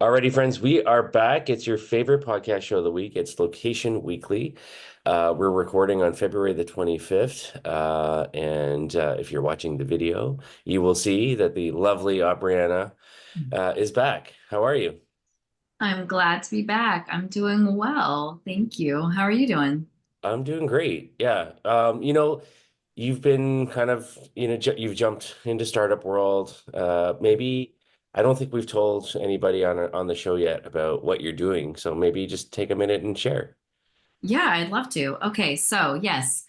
Alrighty, friends, we are back. It's your favorite podcast show of the week. It's Location Weekly. We're recording on February the 25th. And if you're watching the video, you will see that the lovely Aubriana is back. How are you? I'm glad to be back. I'm doing well. Thank you. How are you doing? I'm doing great. Yeah. You've been kind of, ju you've jumped into startup world. Maybe I don't think we've told anybody on the show yet about what you're doing. So maybe just take a minute and share. Yeah, I'd love to. Okay, so yes,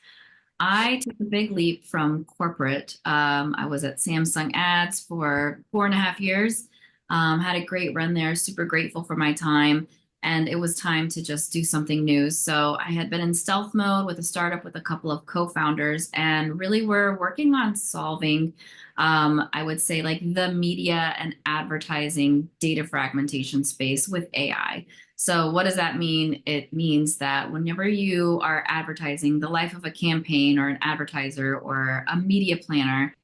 I took a big leap from corporate. I was at Samsung Ads for 4.5 years. Had a great run there, super grateful for my time. And it was time to just do something new. So I had been in stealth mode with a startup with a couple of co-founders, and really we're working on solving, I would say, like the media and advertising data fragmentation space with AI. So, what does that mean? It means that whenever you are advertising, the life of a campaign or an advertiser or a media planner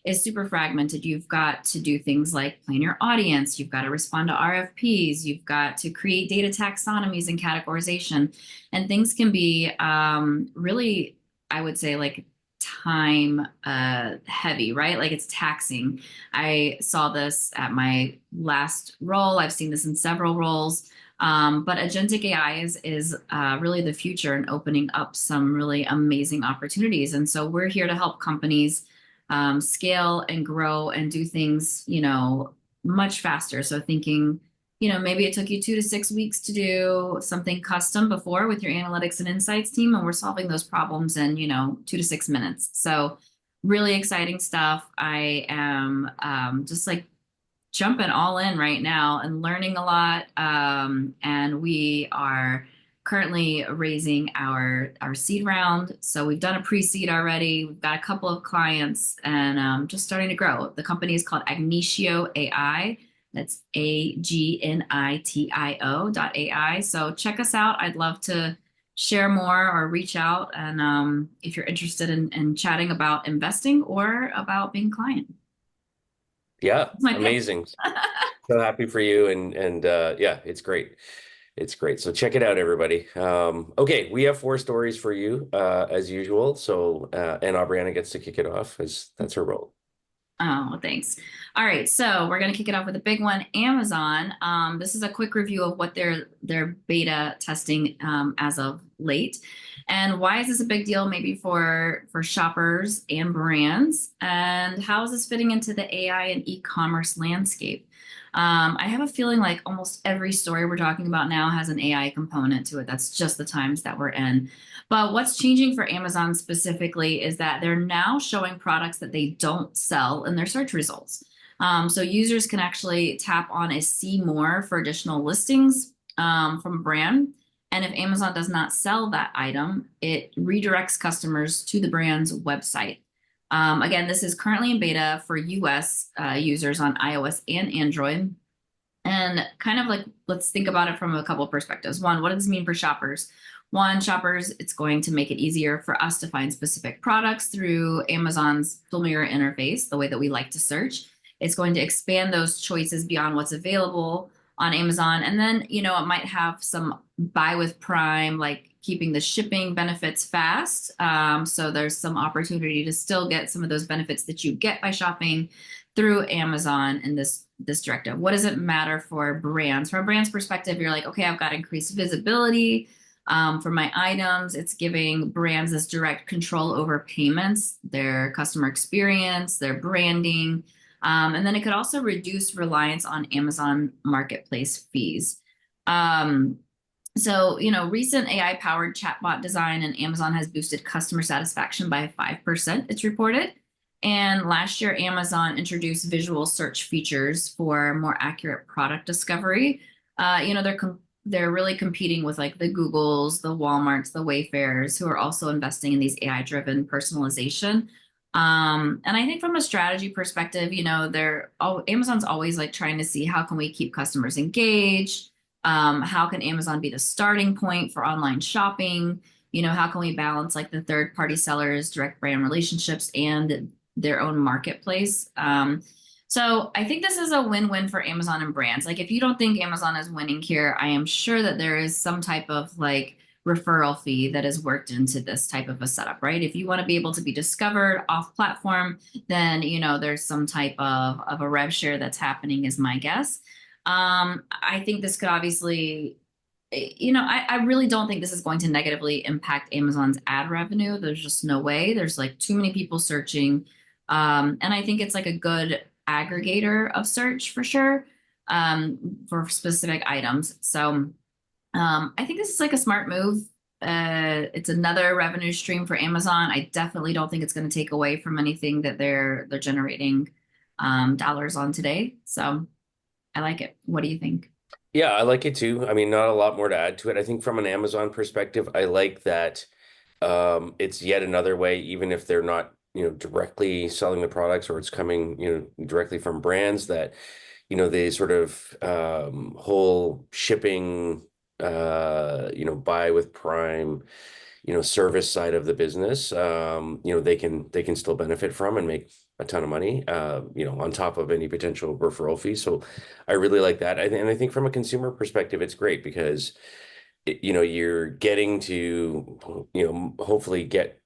is super fragmented. You've got to do things like plan your audience, you've got to respond to RFPs, you've got to create data taxonomies and categorization. And things can be really, I would say, like time heavy, right? Like it's taxing. I saw this at my last role. I've seen this in several roles. But agentic AI is really the future and opening up some really amazing opportunities. And so we're here to help companies scale and grow and do things, much faster. So thinking, maybe it took you 2 to 6 weeks to do something custom before with your analytics and insights team, and we're solving those problems in, 2 to 6 minutes. So really exciting stuff. I am just like jumping all in right now and learning a lot. And we are currently raising our seed round. So we've done a pre-seed already. We've got a couple of clients and just starting to grow. The company is called Agnitio AI. That's AGNITIO.ai. So check us out. I'd love to share more or reach out. And if you're interested in chatting about investing or about being a client, Yeah, that's my pitch. amazing. So happy for you and yeah, it's great. It's great. So check it out, everybody. Okay, we have four stories for you as usual. So and Aubriana gets to kick it off as that's her role. Oh, well, thanks. All right, so we're going to kick it off with a big one. Amazon. This is a quick review of what they're beta testing as of late, and why is this a big deal? Maybe for shoppers and brands, and how is this fitting into the AI and e-commerce landscape? I have a feeling like almost every story we're talking about now has an AI component to it. That's just the times that we're in. But what's changing for Amazon specifically is that they're now showing products that they don't sell in their search results. So users can actually tap on a see more for additional listings from a brand. And if Amazon does not sell that item, it redirects customers to the brand's website. Again, this is currently in beta for US users on iOS and Android. And kind of like, let's think about it from a couple of perspectives. One, what does this mean for shoppers? One, shoppers, it's going to make it easier for us to find specific products through Amazon's familiar interface, the way that we like to search. It's going to expand those choices beyond what's available on Amazon. And then, it might have some buy with Prime, like keeping the shipping benefits fast. So there's some opportunity to still get some of those benefits that you get by shopping through Amazon in this directive. What does it matter for brands? From a brand's perspective, you're like, okay, I've got increased visibility for my items. It's giving brands this direct control over payments, their customer experience, their branding. And then it could also reduce reliance on Amazon marketplace fees. So, recent AI powered chatbot design in Amazon has boosted customer satisfaction by 5%, it's reported. And last year, Amazon introduced visual search features for more accurate product discovery. They're really competing with like the Googles, the Walmarts, the Wayfairs, who are also investing in these AI-driven personalization. And I think from a strategy perspective, Amazon's always like trying to see how can we keep customers engaged. How can Amazon be the starting point for online shopping? How can we balance like the third party sellers, direct brand relationships, and their own marketplace? So I think this is a win-win for Amazon and brands. Like if you don't think Amazon is winning here, I am sure that there is some type of like referral fee that is worked into this type of a setup, right? If you want to be able to be discovered off platform, then there's some type of a rev share that's happening, is my guess. I think this could obviously, I really don't think this is going to negatively impact Amazon's ad revenue. There's just no way. There's like too many people searching. And I think it's like a good aggregator of search for sure, for specific items. So I think this is like a smart move. It's another revenue stream for Amazon. I definitely don't think it's going to take away from anything that they're generating dollars on today. So I like it. What do you think? Yeah, I like it too. I mean, not a lot more to add to it. I think from an Amazon perspective, I like that it's yet another way, even if they're not, directly selling the products or it's coming, directly from brands that, they sort of whole shipping, buy with Prime, service side of the business, they can still benefit from and make a ton of money, on top of any potential referral fee. So I really like that. And I think from a consumer perspective, it's great because you're getting to, hopefully get,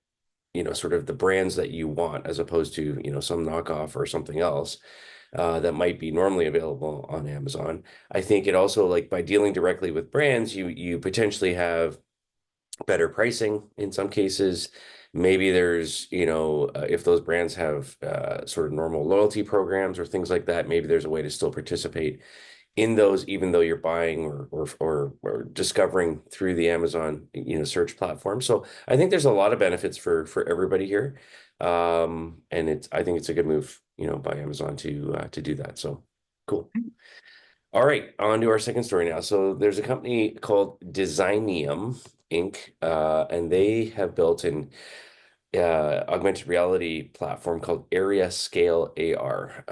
sort of the brands that you want as opposed to, some knockoff or something else that might be normally available on Amazon. I think it also, like, by dealing directly with brands, you potentially have better pricing in some cases. Maybe there's, if those brands have sort of normal loyalty programs or things like that, maybe there's a way to still participate in those, even though you're buying or discovering through the Amazon, search platform. So I think there's a lot of benefits for everybody here. And I think it's a good move, by Amazon to do that. So cool. All right, on to our second story now. So there's a company called Designium Inc., and they have built an augmented reality platform called Area Scale AR.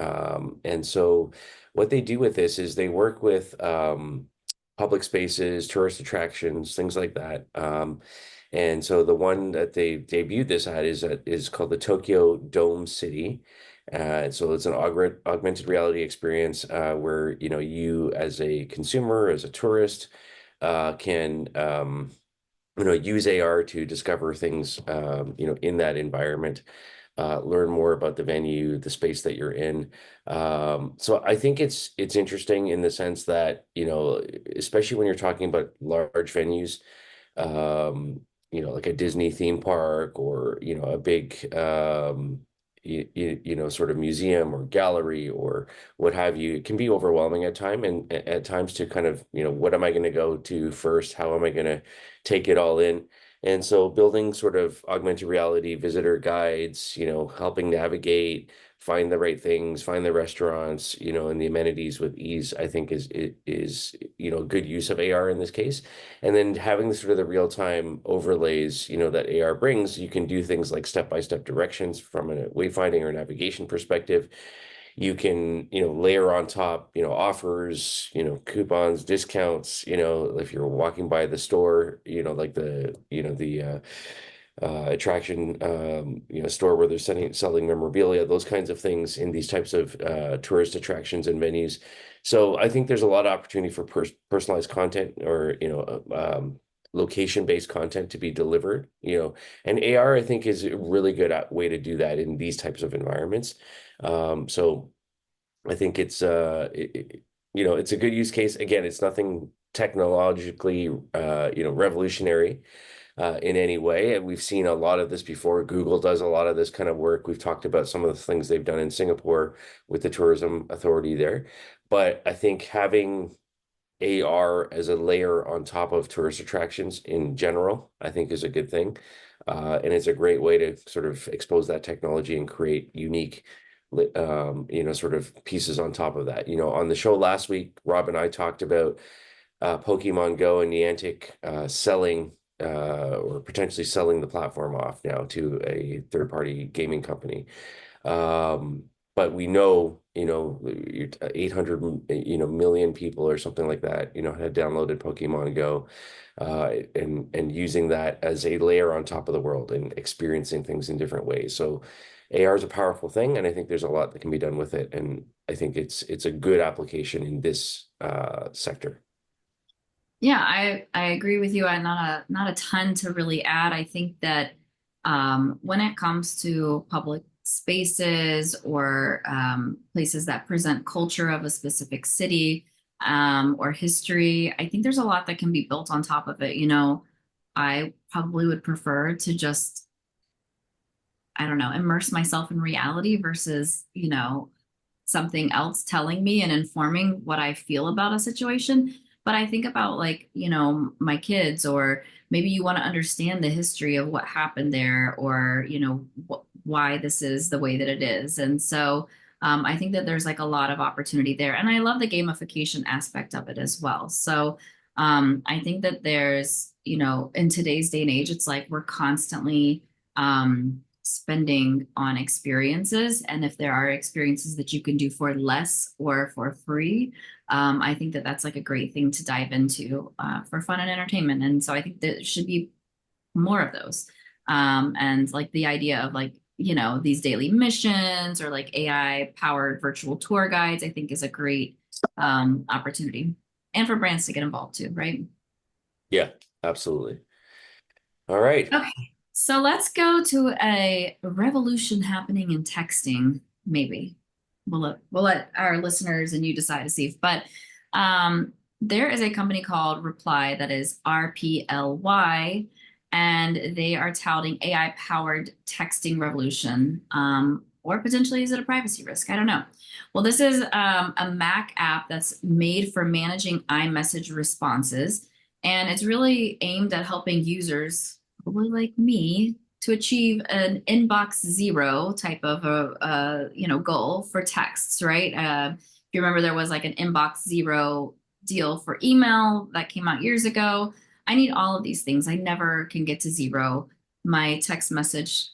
And so what they do with this is they work with public spaces, tourist attractions, things like that. And so the one that they debuted this at is called the Tokyo Dome City. So it's an augmented reality experience where you as a consumer, as a tourist, can use AR to discover things in that environment, learn more about the venue, the space that you're in. So I think it's interesting in the sense that especially when you're talking about large venues, like a Disney theme park or a big sort of museum or gallery or what have you. It can be overwhelming at times to kind of, what am I going to go to first? How am I going to take it all in? And so building sort of augmented reality visitor guides, helping navigate, find the right things, find the restaurants, and the amenities with ease, I think is good use of AR in this case. And then having the sort of the real-time overlays, that AR brings, you can do things like step-by-step directions from a wayfinding or navigation perspective. You can, layer on top, offers, coupons, discounts, if you're walking by the store, like the attraction, store where they're selling memorabilia, those kinds of things in these types of tourist attractions and venues. So I think there's a lot of opportunity for personalized content or, location-based content to be delivered, and AR, I think, is a really good way to do that in these types of environments. So I think it's a good use case. Again, it's nothing technologically, revolutionary in any way. And we've seen a lot of this before. Google does a lot of this kind of work. We've talked about some of the things they've done in Singapore with the tourism authority there. But I think having AR as a layer on top of tourist attractions in general, I think is a good thing. And it's a great way to sort of expose that technology and create unique, sort of pieces on top of that. On the show last week, Rob and I talked about Pokemon Go and Niantic selling or potentially selling the platform off now to a third-party gaming company. But we know, 800, million people or something like that, had downloaded Pokemon Go, and using that as a layer on top of the world and experiencing things in different ways. So, AR is a powerful thing, and I think there's a lot that can be done with it. And I think it's a good application in this sector. Yeah, I agree with you. I not a ton to really add. I think that when it comes to public spaces or places that present culture of a specific city or history, I think there's a lot that can be built on top of it. I probably would prefer to just, I don't know, immerse myself in reality versus, something else telling me and informing what I feel about a situation. But I think about like, my kids, or maybe you want to understand the history of what happened there, or, why this is the way that it is. And so I think that there's like a lot of opportunity there. And I love the gamification aspect of it as well. So I think that there's, in today's day and age, it's like we're constantly spending on experiences. And if there are experiences that you can do for less or for free, I think that that's like a great thing to dive into for fun and entertainment. And so I think there should be more of those. And like the idea of like, these daily missions or like AI powered virtual tour guides, I think is a great opportunity. And for brands to get involved too, right? Yeah, absolutely. All right. Okay, so let's go to a revolution happening in texting, maybe. We'll let our listeners and you decide to see. But there is a company called Reply, that is RPLY, and they are touting AI-powered texting revolution. Or potentially is it a privacy risk? I don't know. Well, this is a Mac app that's made for managing iMessage responses, and it's really aimed at helping users, probably like me, to achieve an inbox zero type of a goal for texts, right? If you remember, there was like an inbox zero deal for email that came out years ago. I need all of these things. I never can get to zero. My text message,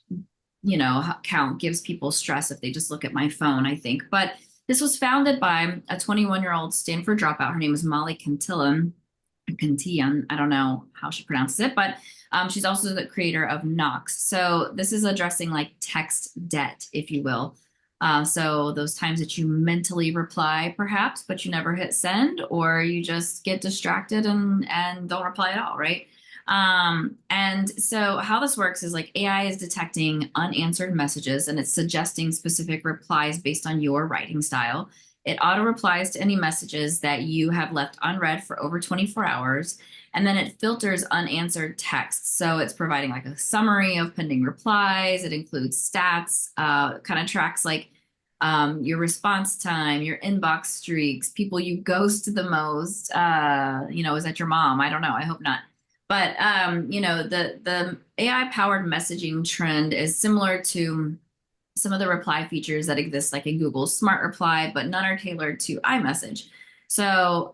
count gives people stress if they just look at my phone, I think. But this was founded by a 21-year-old Stanford dropout. Her name is Molly Cantillan. I don't know how she pronounces it, but she's also the creator of Knox. So this is addressing like text debt, if you will. So those times that you mentally reply, perhaps, but you never hit send, or you just get distracted and don't reply at all, right? And so how this works is like AI is detecting unanswered messages and it's suggesting specific replies based on your writing style. It auto replies to any messages that you have left unread for over 24 hours. And then it filters unanswered texts. So it's providing like a summary of pending replies. It includes stats, kind of tracks like your response time, your inbox streaks, people you ghost the most. Is that your mom? I don't know. I hope not. But the AI powered messaging trend is similar to some of the reply features that exist like in Google's Smart Reply, but none are tailored to iMessage. So,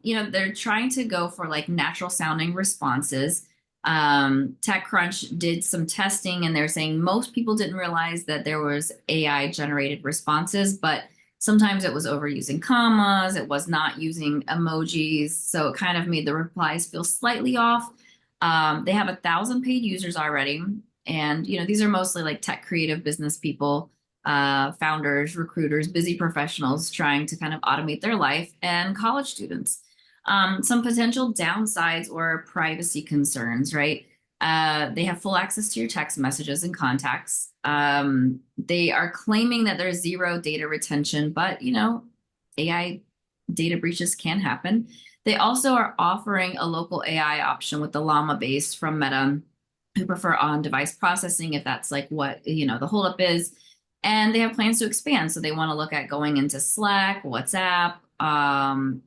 they're trying to go for like natural sounding responses. TechCrunch did some testing and they're saying most people didn't realize that there was AI generated responses, but sometimes it was overusing commas, it was not using emojis. So it kind of made the replies feel slightly off. They have 1,000 paid users already. And, these are mostly like tech creative business people, founders, recruiters, busy professionals trying to kind of automate their life, and college students. Some potential downsides or privacy concerns, right? They have full access to your text messages and contacts. They are claiming that there's zero data retention, but, AI data breaches can happen. They also are offering a local AI option with the Llama base from Meta, who prefer on-device processing if that's like what the holdup is. And they have plans to expand, so they want to look at going into Slack, WhatsApp, and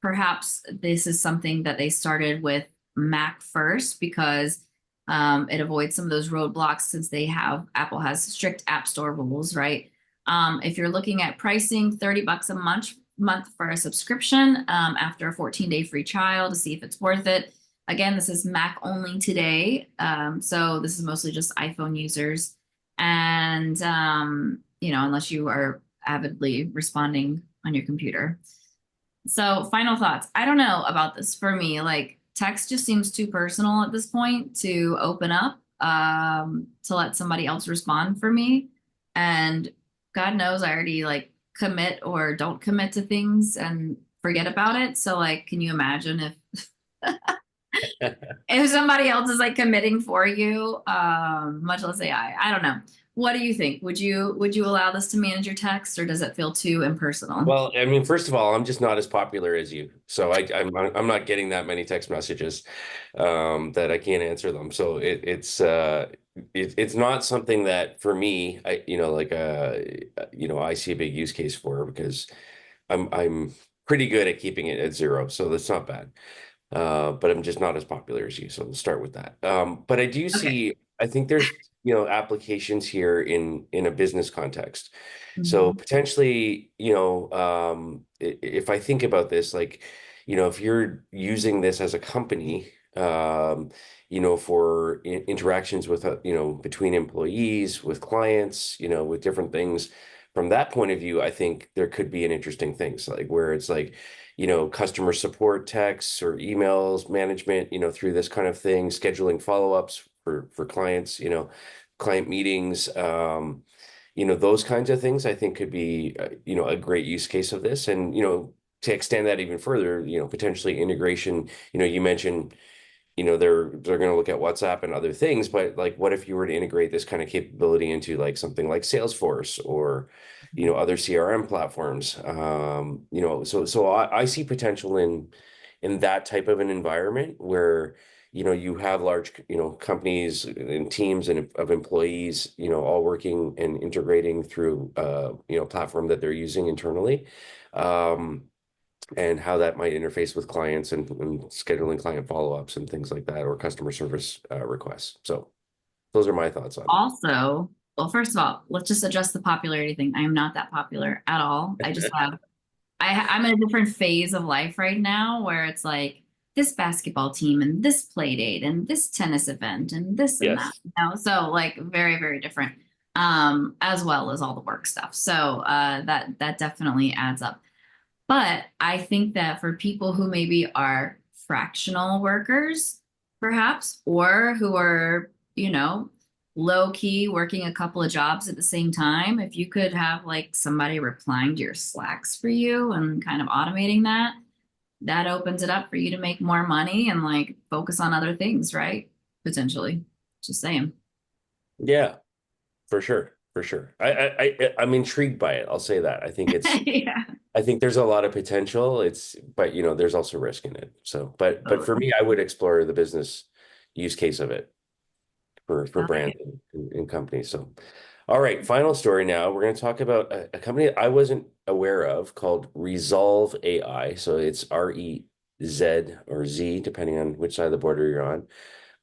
perhaps this is something that they started with Mac first because it avoids some of those roadblocks since Apple has strict App Store rules, right? If you're looking at pricing, $30 a month for a subscription after a 14-day free trial to see if it's worth it. Again, this is Mac only today. So this is mostly just iPhone users. And, unless you are avidly responding on your computer. So final thoughts. I don't know about this for me. Like text just seems too personal at this point to open up. to let somebody else respond for me. And God knows I already like commit or don't commit to things and forget about it. So like, can you imagine if somebody else is like committing for you, much less AI? I don't know. What do you think? Would you allow this to manage your text, or does it feel too impersonal? Well, I mean, first of all, I'm just not as popular as you, so I'm not getting that many text messages that I can't answer them. So it's not something that for me, I see a big use case for because I'm pretty good at keeping it at zero, so that's not bad. But I'm just not as popular as you, so we'll start with that. But I do Okay. see, I think there's, applications here in a business context. So Mhm. potentially, if I think about this, like, if you're using this as a company, for interactions with, between employees, with clients, with different things, from that point of view, I think there could be an interesting things like where it's like, customer support texts or emails, management, through this kind of thing, scheduling follow-ups for clients, client meetings, those kinds of things I think could be, a great use case of this. And, to extend that even further, potentially integration, you mentioned, they're going to look at WhatsApp and other things, but like, what if you were to integrate this kind of capability into like something like Salesforce or, other CRM platforms? So I see potential in that type of an environment where, you have large, companies and teams and of employees, all working and integrating through, platform that they're using internally. Um, and how that might interface with clients and scheduling client follow-ups and things like that, or customer service requests. So those are my thoughts on Also, well, first of all, let's just address the popularity thing. I am not that popular at all. it. I'm in a different phase of life right now where it's like this basketball team and this play date and this tennis event and this and that, Yes. So like very, very different, as well as all the work stuff. So that definitely adds up. But I think that for people who maybe are fractional workers, perhaps, or who are, low key working a couple of jobs at the same time, if you could have like somebody replying to your Slacks for you and kind of automating that, that opens it up for you to make more money and like focus on other things, right? Potentially. Just saying. Yeah, for sure. For sure. I'm intrigued by it. I'll say that. Yeah. I think there's a lot of potential. But there's also risk in it. So, but for Totally. me, I would explore the business use case of it for I like brands it. and companies. So, all right, final story now. We're going to talk about a company I wasn't aware of called Resolve AI. So it's REZ or Z, depending on which side of the border you're on,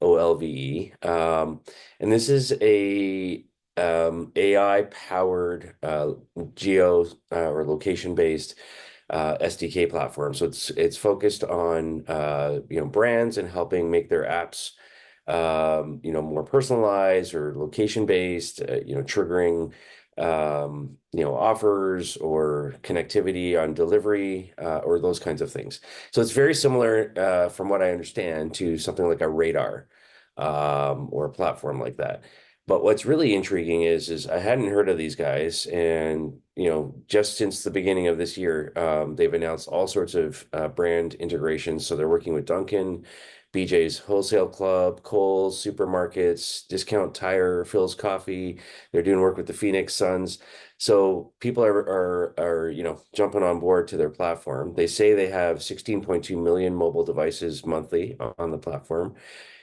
OLVE. And this is a AI powered geo or location based SDK platform. So it's focused on brands and helping make their apps more personalized or location based, triggering offers or connectivity on delivery or those kinds of things. So it's very similar, from what I understand, to something like a Radar or a platform like that. But what's really intriguing is I hadn't heard of these guys, and just since the beginning of this year, they've announced all sorts of brand integrations. So they're working with Dunkin', BJ's Wholesale Club, Kohl's, supermarkets, Discount Tire, Phil's Coffee. They're doing work with the Phoenix Suns. So people are jumping on board to their platform. They say they have 16.2 million mobile devices monthly on the platform,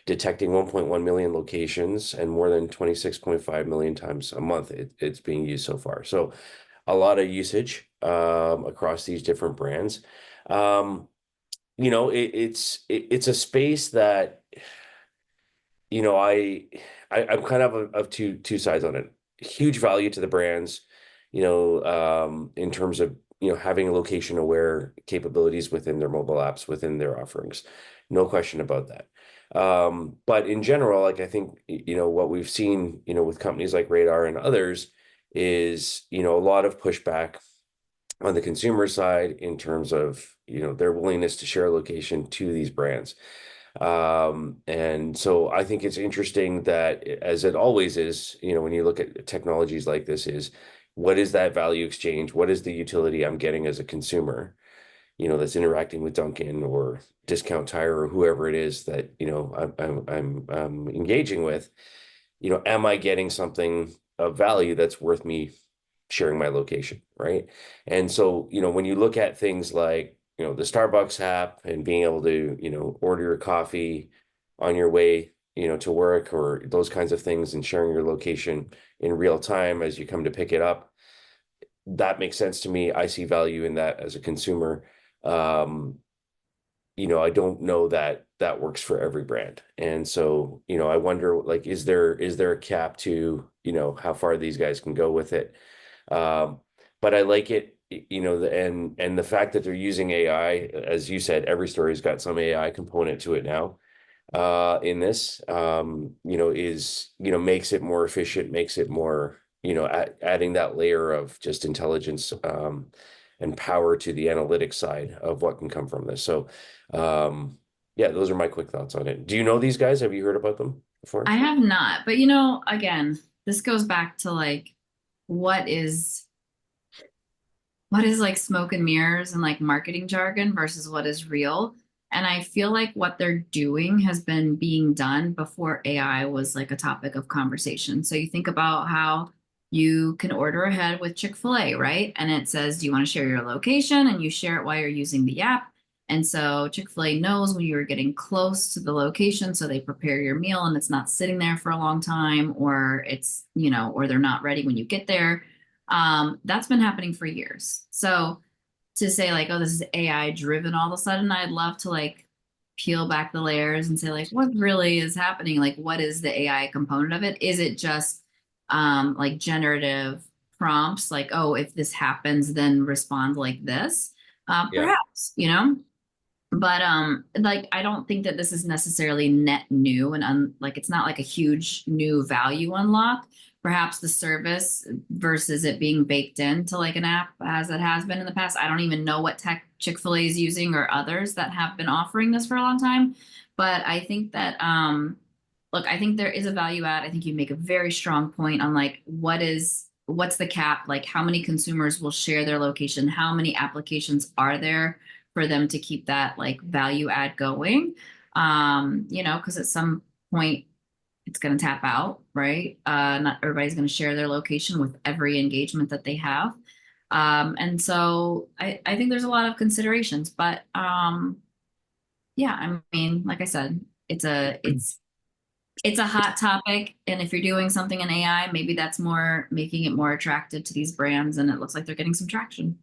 detecting 1.1 million locations and more than 26.5 million times a month it's being used so far. So a lot of usage across these different brands. Um, it's a space that you know I, I'm kind of two sides on it. Huge value to the brands, in terms of having location aware capabilities within their mobile apps, within their offerings, no question about that. But in general, like I think what we've seen with companies like Radar and others is a lot of pushback on the consumer side in terms of their willingness to share location to these brands. And so I think it's interesting that, as it always is, when you look at technologies like this, is what is that value exchange? What is the utility I'm getting as a consumer, that's interacting with Dunkin' or Discount Tire or whoever it is that, I'm engaging with, am I getting something of value that's worth me sharing my location, right? And so, when you look at things like, the Starbucks app and being able to, order your coffee on your way, to work, or those kinds of things, and sharing your location in real time as you come to pick it up, that makes sense to me. I see value in that as a consumer. Um, I don't know that that works for every brand. And so, I wonder, like, is there a cap to, how far these guys can go with it? But I like it, and the fact that they're using AI, as you said, every story's got some AI component to it now. In this, makes it more efficient, makes it more, adding that layer of just intelligence, and power to the analytics side of what can come from this. So, yeah, those are my quick thoughts on it. Do you know these guys? Have you heard about them before? I have not, but again, this goes back to like what is what is like smoke and mirrors and like marketing jargon versus what is real. And I feel like what they're doing has been being done before AI was like a topic of conversation. So you think about how you can order ahead with Chick-fil-A, right? And it says, do you want to share your location? And you share it while you're using the app. And so Chick-fil-A knows when you're getting close to the location, so they prepare your meal and it's not sitting there for a long time, or or they're not ready when you get there. That's been happening for years. So to say like, oh, this is AI driven all of a sudden, I'd love to like peel back the layers and say like, what really is happening? Like, what is the AI component of it? Is it just like generative prompts, like, oh, if this happens, then respond like this? Yeah. Perhaps, but like I don't think that this is necessarily net new and like it's not like a huge new value unlock. Perhaps the service versus it being baked into like an app as it has been in the past. I don't even know what tech Chick-fil-A is using or others that have been offering this for a long time. But I think that look, I think there is a value add. I think you make a very strong point on like what's the cap? Like how many consumers will share their location? How many applications are there for them to keep that like value add going? Because at some point it's going to tap out, right? Not everybody's going to share their location with every engagement that they have. And so I think there's a lot of considerations, but yeah, I mean, like I said, it's a hot topic. And if you're doing something in AI, maybe that's more making it more attractive to these brands. And it looks like they're getting some traction.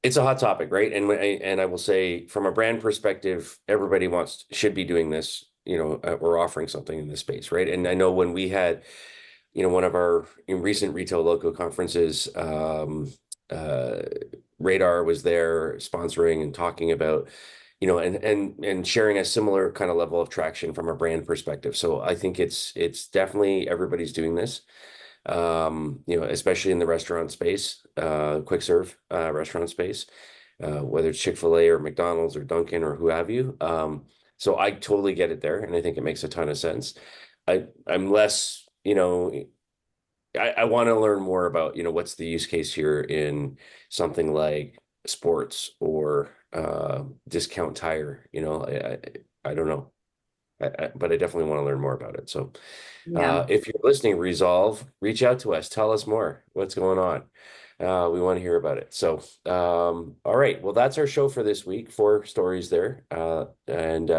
It's a hot topic, right? And I will say, from a brand perspective, everybody should be doing this, or offering something in this space, right? And I know when we had, one of our recent Retail Loco conferences, uh, Radar was there sponsoring and talking about, and sharing a similar kind of level of traction from a brand perspective. So I think it's definitely everybody's doing this, especially in the restaurant space, quick serve restaurant space, whether it's Chick-fil-A or McDonald's or Dunkin' or who have you. So I totally get it there, and I think it makes a ton of sense. I'm less, I want to learn more about, what's the use case here in something like sports or Discount Tire. I don't know. But I definitely want to learn more about it. So Yeah. if you're listening, Resolve, reach out to us. Tell us more. What's going on? We want to hear about it. So, all right. Well, that's our show for this week. 4 stories there. And